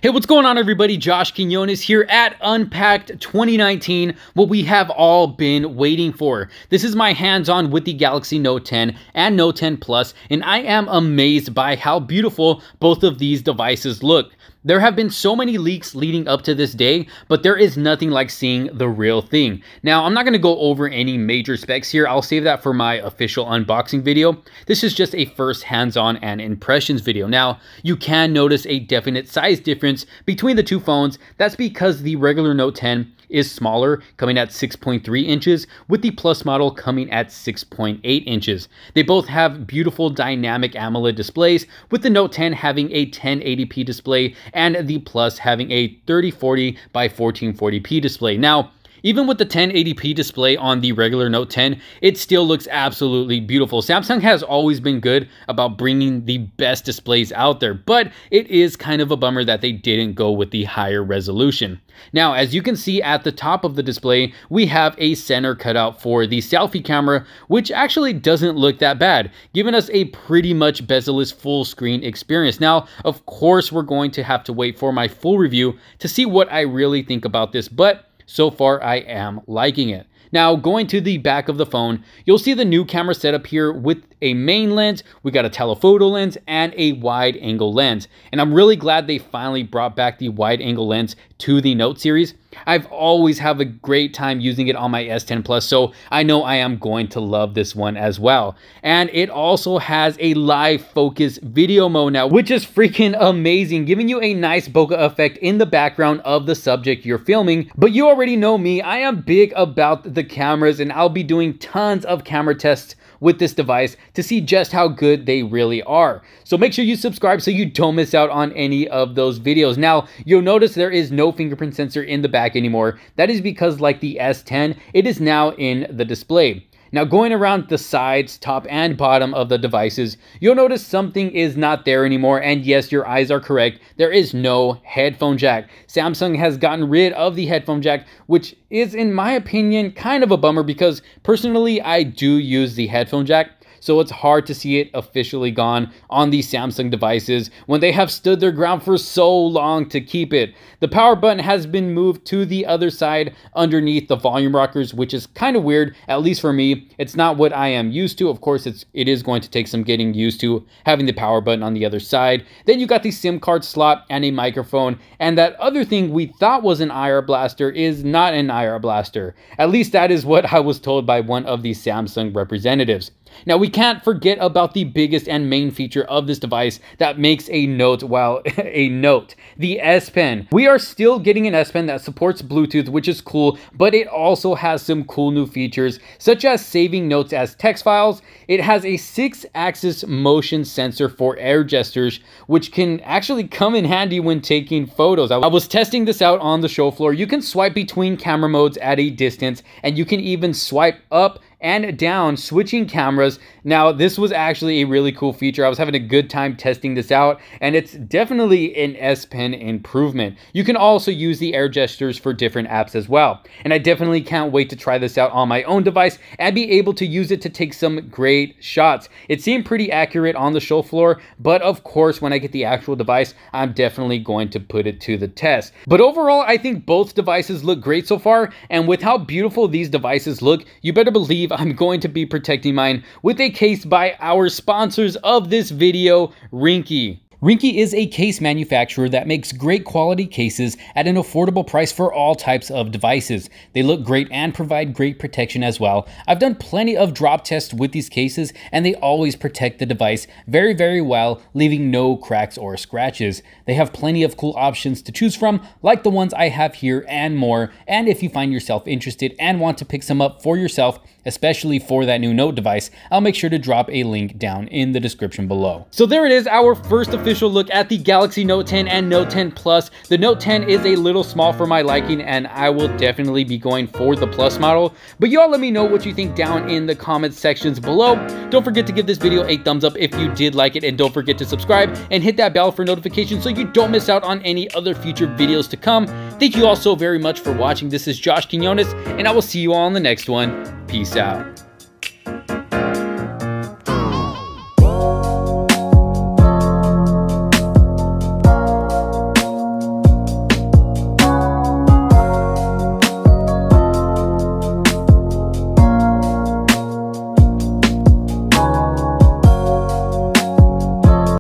Hey, what's going on everybody? Josh Quinones here at Unpacked 2019, what we have all been waiting for. This is my hands-on with the Galaxy Note 10 and Note 10 Plus, and I am amazed by how beautiful both of these devices look. There have been so many leaks leading up to this day, but there is nothing like seeing the real thing. Now, I'm not going to go over any major specs here. I'll save that for my official unboxing video. This is just a first hands-on and impressions video. Now, you can notice a definite size difference between the two phones. That's because the regular Note 10 is smaller, coming at 6.3 inches, with the Plus model coming at 6.8 inches. They both have beautiful dynamic AMOLED displays, with the Note 10 having a 1080p display and the Plus having a 3040 by 1440p display. Now, even with the 1080p display on the regular Note 10, it still looks absolutely beautiful. Samsung has always been good about bringing the best displays out there, but it is kind of a bummer that they didn't go with the higher resolution. Now, as you can see at the top of the display, we have a center cutout for the selfie camera, which actually doesn't look that bad, giving us a pretty much bezel-less full screen experience. Now, of course, we're going to have to wait for my full review to see what I really think about this, but so far, I am liking it. Now, going to the back of the phone, you'll see the new camera setup here with a main lens, we got a telephoto lens, and a wide angle lens. And I'm really glad they finally brought back the wide angle lens to the Note series. I've always had a great time using it on my S10 Plus, so I know I am going to love this one as well. And it also has a live focus video mode now, which is freaking amazing, giving you a nice bokeh effect in the background of the subject you're filming. But you already know me, I am big about the cameras, and I'll be doing tons of camera tests with this device to see just how good they really are. So make sure you subscribe so you don't miss out on any of those videos. Now, you'll notice there is no fingerprint sensor in the back anymore. That is because, like the S10, it is now in the display. Now, going around the sides, top and bottom of the devices, you'll notice something is not there anymore. And yes, your eyes are correct. There is no headphone jack. Samsung has gotten rid of the headphone jack, which is, in my opinion, kind of a bummer because personally, I do use the headphone jack. So it's hard to see it officially gone on these Samsung devices when they have stood their ground for so long to keep it. The power button has been moved to the other side underneath the volume rockers, which is kind of weird, at least for me. It's not what I am used to. Of course, it is going to take some getting used to having the power button on the other side. Then you got the SIM card slot and a microphone, and that other thing we thought was an IR blaster is not an IR blaster. At least that is what I was told by one of the Samsung representatives. Now, we can't forget about the biggest and main feature of this device that makes a Note, well, a Note, the S Pen. We are still getting an S Pen that supports Bluetooth, which is cool, but it also has some cool new features, such as saving notes as text files. It has a 6-axis motion sensor for air gestures, which can actually come in handy when taking photos. I was testing this out on the show floor. You can swipe between camera modes at a distance, and you can even swipe up and down, switching cameras. Now, this was actually a really cool feature. I was having a good time testing this out, and it's definitely an S Pen improvement. You can also use the air gestures for different apps as well. And I definitely can't wait to try this out on my own device and be able to use it to take some great shots. It seemed pretty accurate on the show floor, but of course, when I get the actual device, I'm definitely going to put it to the test. But overall, I think both devices look great so far, and with how beautiful these devices look, you better believe I'm going to be protecting mine with a case by our sponsors of this video, Ringke. Ringke is a case manufacturer that makes great quality cases at an affordable price for all types of devices. They look great and provide great protection as well. I've done plenty of drop tests with these cases, and they always protect the device very, very well, leaving no cracks or scratches. They have plenty of cool options to choose from, like the ones I have here and more. And if you find yourself interested and want to pick some up for yourself, especially for that new Note device, I'll make sure to drop a link down in the description below. So there it is, our first official look at the Galaxy Note 10 and Note 10 Plus. The Note 10 is a little small for my liking, and I will definitely be going for the Plus model. But y'all let me know what you think down in the comment sections below. Don't forget to give this video a thumbs up if you did like it, and don't forget to subscribe and hit that bell for notifications so you don't miss out on any other future videos to come. Thank you all so very much for watching. This is Josh Quinones, and I will see you all in the next one. Peace out.